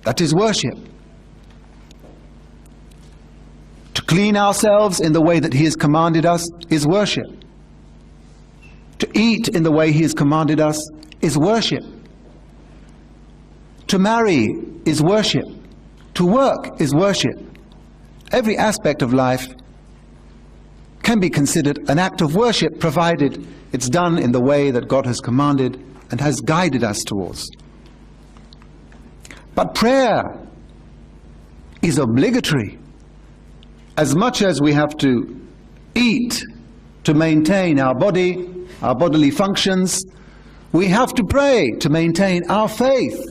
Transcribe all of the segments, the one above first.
That is worship. To clean ourselves in the way that He has commanded us is worship. To eat in the way He has commanded us is worship. To marry is worship. To work is worship. Every aspect of life can be considered an act of worship, provided it's done in the way that God has commanded and has guided us towards. But prayer is obligatory. As much as we have to eat to maintain our body, our bodily functions, we have to pray to maintain our faith.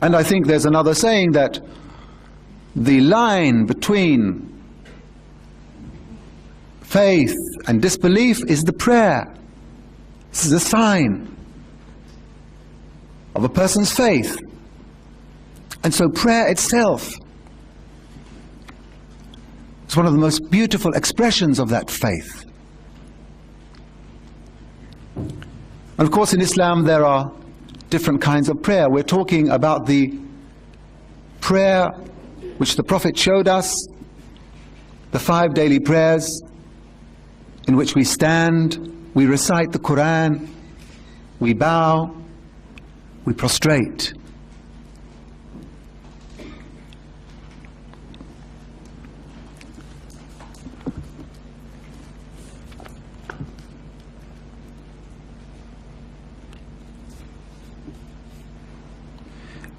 And I think there's another saying that the line between faith and disbelief is the prayer. This is a sign of a person's faith. And so prayer itself is one of the most beautiful expressions of that faith. And of course in Islam there are different kinds of prayer. We're talking about the prayer which the Prophet showed us, the 5 daily prayers in which we stand, we recite the Quran, we bow, we prostrate.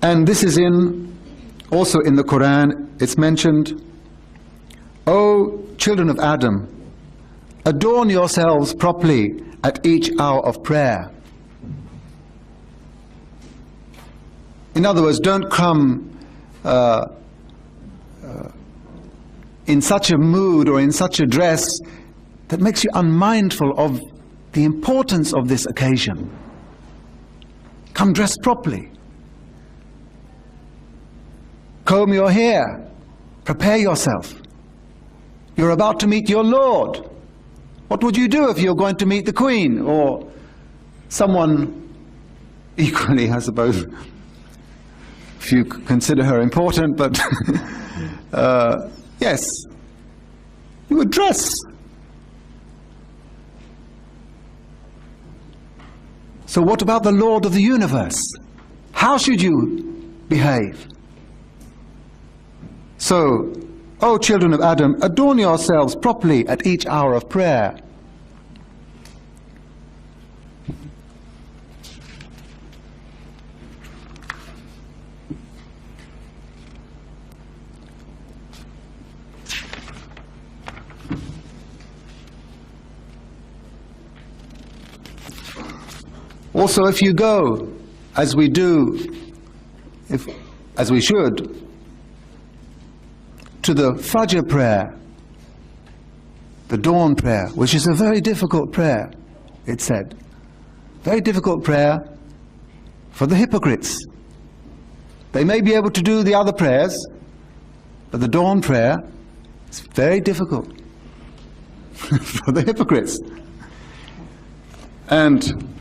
And this is also in the Quran, it's mentioned, O children of Adam, adorn yourselves properly at each hour of prayer. In other words, don't come in such a mood or in such a dress that makes you unmindful of the importance of this occasion. Come dressed properly. Comb your hair, prepare yourself. You're about to meet your Lord. What would you do if you're going to meet the Queen or someone equally, I suppose, if you consider her important, but yes, you would dress. So what about the Lord of the universe? How should you behave? So, O children of Adam, adorn yourselves properly at each hour of prayer. Also, if you go, as we do, as we should, to the Fajr prayer, the dawn prayer, which is a very difficult prayer, it said. Very difficult prayer for the hypocrites. They may be able to do the other prayers, but the dawn prayer is very difficult for the hypocrites. And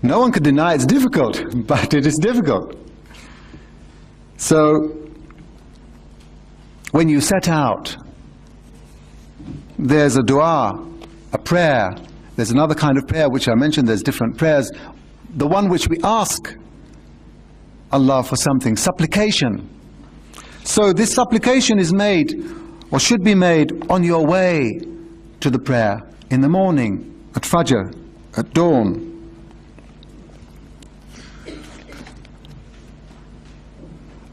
no one could deny it's difficult, but it is difficult. So, when you set out, there's a dua, a prayer. There's another kind of prayer which I mentioned, there's different prayers. The one which we ask Allah for something, supplication. So this supplication is made, or should be made, on your way to the prayer, in the morning, at Fajr, at dawn.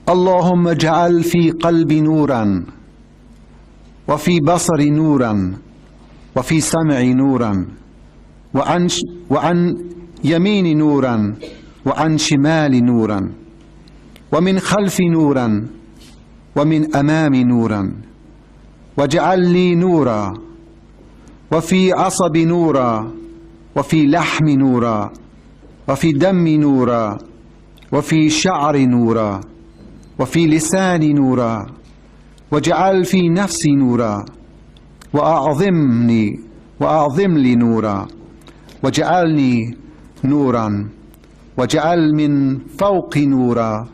اللهم اجعل في قلبي نورا وفي بصري نورا وفي سمعي نورا وعن يميني نورا وعن شمالي نورا ومن خلفي نورا ومن أمامي نورا واجعل لي نورا وفي عصبي نورا وفي لحمي نورا وفي دمي نورا وفي شعري نورا وفي لساني نورا واجعل في نفسي نورا وأعظم لي نورا واجعلني نورا واجعل من فوق نورا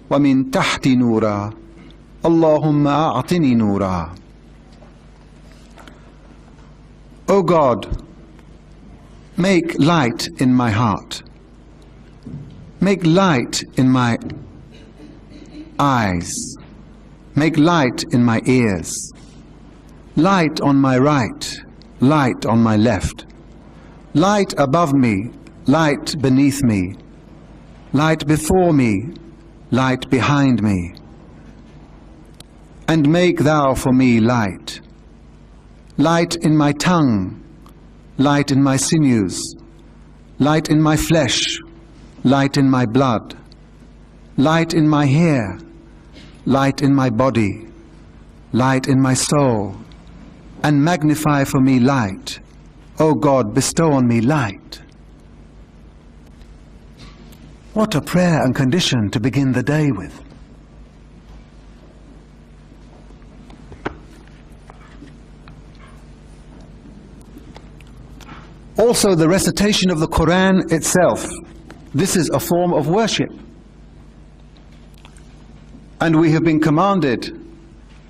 ومن تحت نورا اللهم أعطني نورا. O God, make light in my heart. Make light in my eyes. Make light in my ears. Light on my right, light on my left. Light above me, light beneath me. Light before me, light behind me. And make thou for me light. Light in my tongue, light in my sinews, light in my flesh, light in my blood, light in my hair, light in my body, light in my soul, and magnify for me light. O God, bestow on me light. What a prayer and condition to begin the day with. Also, the recitation of the Quran itself, this is a form of worship. And we have been commanded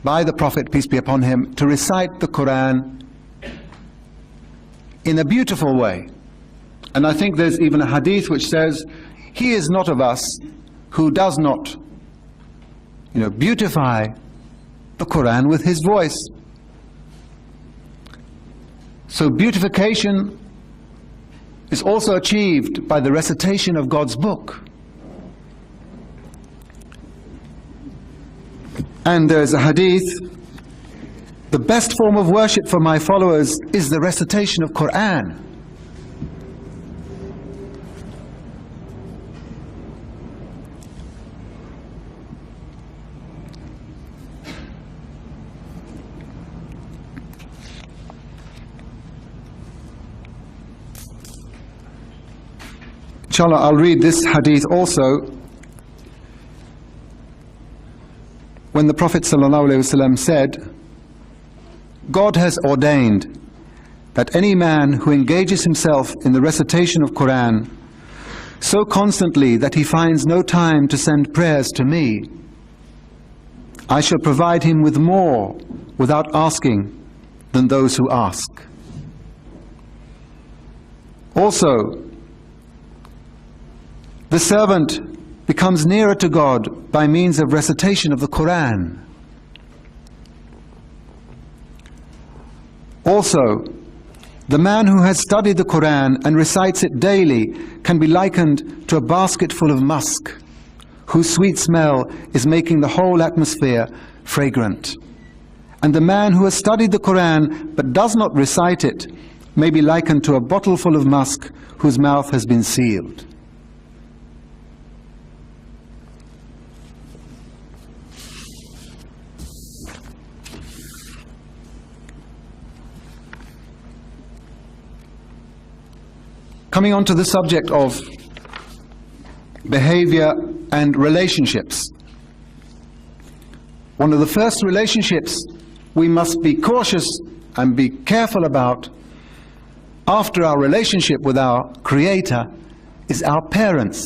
by the Prophet, peace be upon him, to recite the Quran in a beautiful way. And I think there's even a hadith which says, he is not of us who does not, beautify the Quran with his voice. So beautification is also achieved by the recitation of God's book. And there's a hadith, the best form of worship for my followers is the recitation of Quran. Inshallah, I'll read this hadith also. When the Prophet ﷺ said, God has ordained that any man who engages himself in the recitation of Quran so constantly that he finds no time to send prayers to me, I shall provide him with more without asking than those who ask. Also, the servant becomes nearer to God by means of recitation of the Quran. Also, the man who has studied the Quran and recites it daily can be likened to a basket full of musk, whose sweet smell is making the whole atmosphere fragrant. And the man who has studied the Quran but does not recite it may be likened to a bottle full of musk whose mouth has been sealed. Coming on to the subject of behavior and relationships. One of the first relationships we must be cautious and be careful about after our relationship with our Creator is our parents.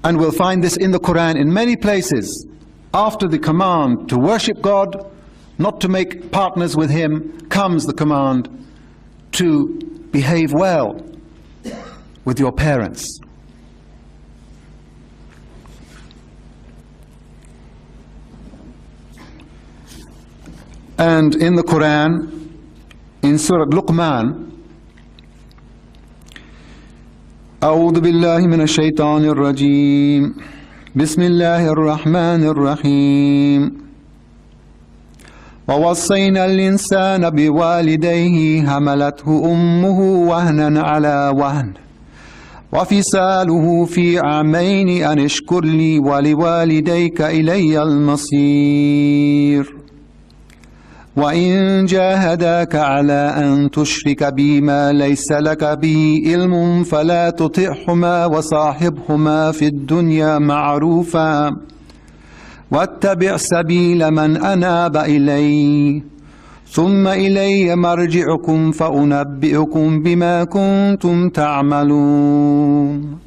And we'll find this in the Quran in many places. After the command to worship God, not to make partners with Him, comes the command to behave well with your parents. And in the Quran, in Surah Luqman, أعوذ بالله من الشيطان الرجيم بسم الله الرحمن الرحيم ووصينا الإنسان بوالديه حملته أمه وهنا على وهن وفصاله في عامين أن اشكر لي ولوالديك إلي المصير وإن جاهداك على أن تشرك بي ما ليس لك به علم فلا تطعهما وصاحبهما في الدنيا معروفا واتبع سبيل من أناب إلي ثم إلي مرجعكم فأنبئكم بما كنتم تعملون.